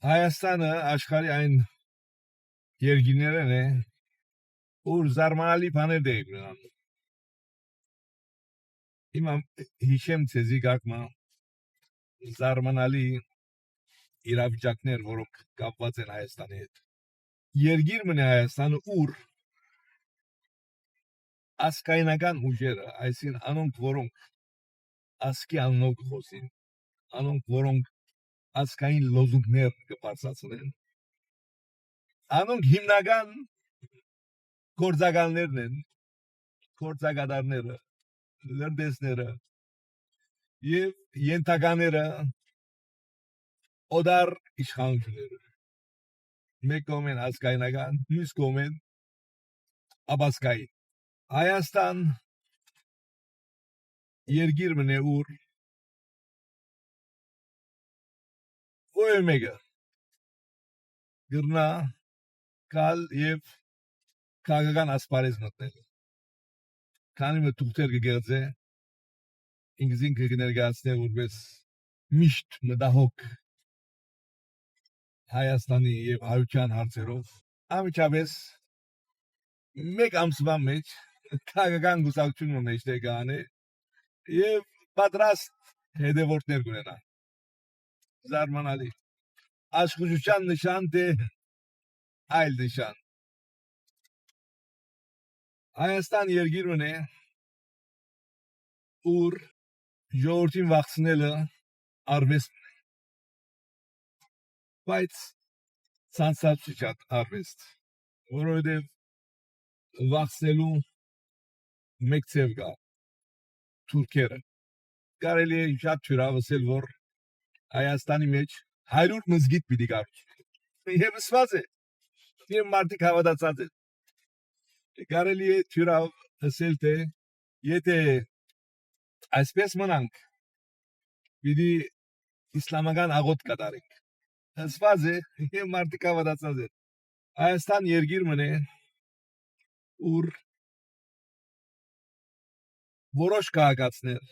Հայաստանը աշխարհի այն երկիրներն է, որ զարմանալի բաներ դեպի ունեն։ Հիմա հիշեմ ցեզի գակմա զարմանալի իրավիճակներ, որոնք կապված են Հայաստանի հետ։ Երկիր մնա Հայաստանը ուր ասկայնական ուժերը, այսին անոնք որոնք ասկի անոնք խոսին, անոնք որոնք ասկային լոզունգներ կբարձրացնեն, անոնք հիմնական գործակալներն են, գործակատարները, լրտեսները եւ ենթակաները օդար իշխանությունները։ Մեկ կողմեն ասկայնական, մյուս կողմեն աբասկային։ Հայաստան երկիր մնե ուր ո՞ր մեկը գրնա կալ եւ քաղաքական ասպարեզ մտնել։ Քանի մը թուղթեր կգեղձե ինքզին կներկայացնե որպես միշտ մտահոգ Հայաստանի եւ հայության հարցերով ամիջապես մեկ ամսվա մեջ քաղաքական գուսակցությունը մեջտեղ կանը եւ պատրաստ հետևորդներ կունենա։ Զարմանալի աշխուժության նշան դե այլ նշան։ Հայաստան երկիր ունի ուր ժողովրդին վախցնելը արվեստ բայց ցանցած արվեստ, որովհետև վախցնելու մեկ ցև կա թուրքերը։ Կարելի է շատ թյուրավսել, որ Հայաստանի մեջ 100 մզգիթ պիտի կառուցվի։ Եվ սված է, եւ մարդիկ հավատացած են։ Կարելի է թյուրավսել, թե եթե այսպես մնանք, պիտի իսլամական աղոտ կատարենք։ Սված է, եւ մարդիկ հավատացած են։ Հայաստան երկիր մնե, ուր որոշ քաղաքացիներ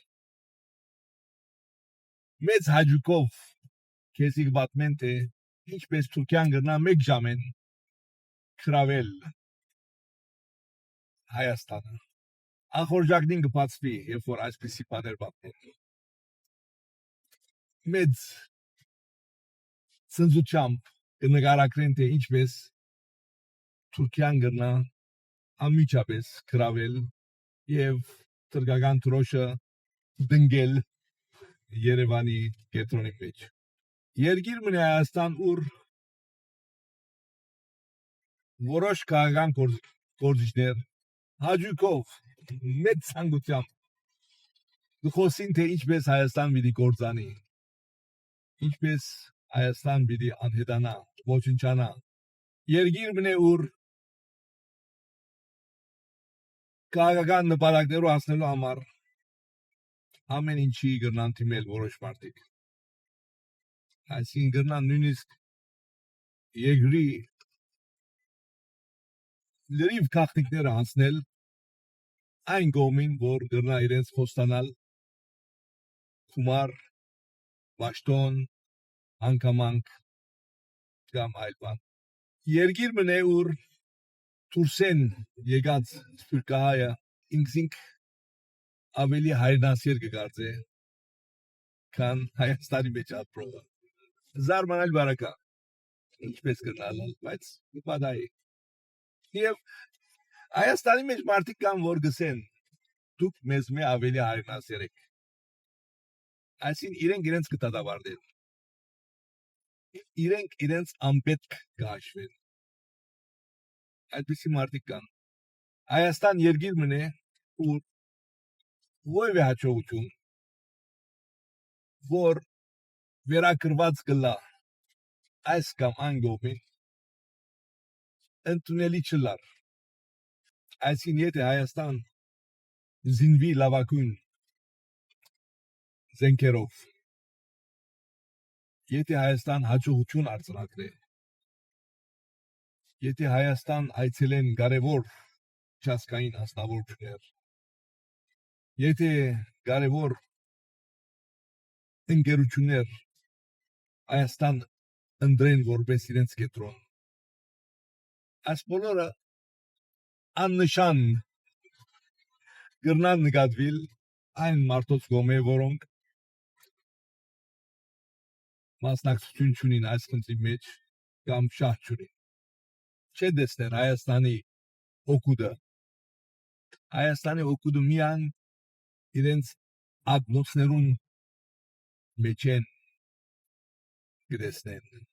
մեծ հաջուկով քեսիկ պատմեն, թե ինչպես Թուրքիան գրնա մեկ ժամեն քրավել Հայաստանը։ Ախորժակնին կբացվի, երբ որ այսպիսի բաներ պատմեն։ Մեծ ցնծությամբ կնկարագրեն, թե ինչպես Թուրքիան գրնա ամիջապես քրավել եւ թրկական դրոշը դնգել Երևանի կենտրոնի մեջ։ Երկիր մնա Հայաստան, ուր որոշ քաղաքական գործիչներ հաջուկով մեծ ցանկությամբ խոսին, թե ինչպես Հայաստան պիտի գործանի, ինչպես Հայաստան պիտի անհետանա, ոչնչանա։ Երկիր մնա, ուր քաղաքական նպատակներով հասնելու համար ամեն ինչի գրնան թիմել որոշ մարդիկ։ Այսինքն գրնան նույնիսկ երկրի լրիվ քաղաքները հանցնել այն կողմին, որ գրնա իրենց խոստանալ խումար, պաշտոն, հանգամանք կամ այլ բան։ Երկիր մնա, ուր Թուրքեն եկած սփյուռքահայը ինքնին ավելի հայրենասեր կգործե, քան Հայաստանի մեջ ապրողը։ Զարմանալի բարակա, ինչպես կնալալ, բայց պատահի։ Եվ Հայաստանի մեջ մարդիկ կան, որ գսեն, դուք մեզ մե ավելի հայրենասեր եք։ Այսինքն իրենք կդատավարտեն։ Իրենք իրենց անպետք կհաշվեն։ Այդպիսի մարդիկ կան։ Հայաստան երկիր մնե, ուր ովև հաջողություն, որ վերակրված կլա այս կամ այն կողմին, ընդունելի չլար։ Այսինքն եթե Հայաստան զինվի լավագույն զենքերով, եթե Հայաստան հաջողություն արձանագրե, եթե Հայաստան այցելեն կարևոր չասկային անձնավորություններ, եթե կարևոր ընկերություններ Հայաստան ընդրեն որպես իրենց կետրոն։ Այս բոլորը աննշան գրնան նկատվել այն մարդոց գոմե, որոնք մասնակցություն ունին այս խնդրի մեջ կամ շահ չունին։ Չէ դեսներ Հայաստանի օգուտը։ Հայաստանի օգուտը միան իրենց ագնոցներուն մեջ են գտեսնեն։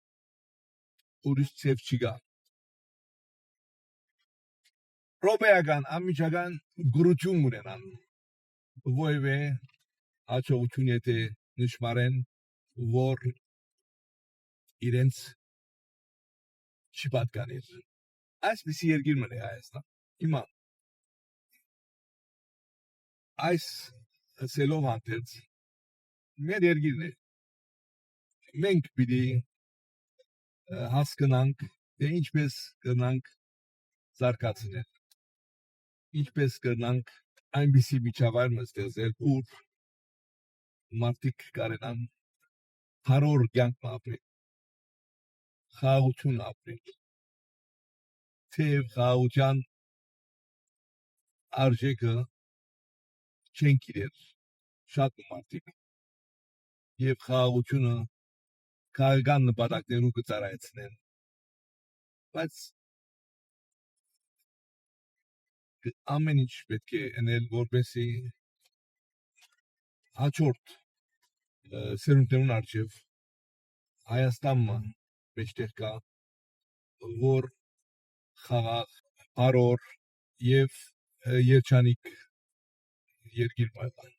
Ուրիշ ծև չկա։ Ռոբեական ամիջական գրություն ունենան, ովևէ հաջողություն եթե նշմարեն, որ իրենց չպատկանիր։ Այսպիսի երկիր մնե Հայաստան։ Հիմա այս սելով հանդերձ մեր երկիրն է։ Մենք պիտի հասկանանք, թե ինչպես կրնանք զարգացնել, ինչպես կրնանք այնպիսի միջավայր ստեղծել, ուր մարդիկ կարենան հարոր կյանք ապրել, խաղաղություն ապրել, թեև խաղաղության արժեքը չեն գիտեր շատ մարդիկ եւ խաղաղությունը քաղաքական նպատակներով կծառայեցնեն, բայց ամեն ինչ պետք է անել, որպեսզի հաջորդ սերունդներուն առջև Հայաստանը մեջտեղ կա, որ խաղաղ, բարոր եւ երջանիկ երկիր մնա։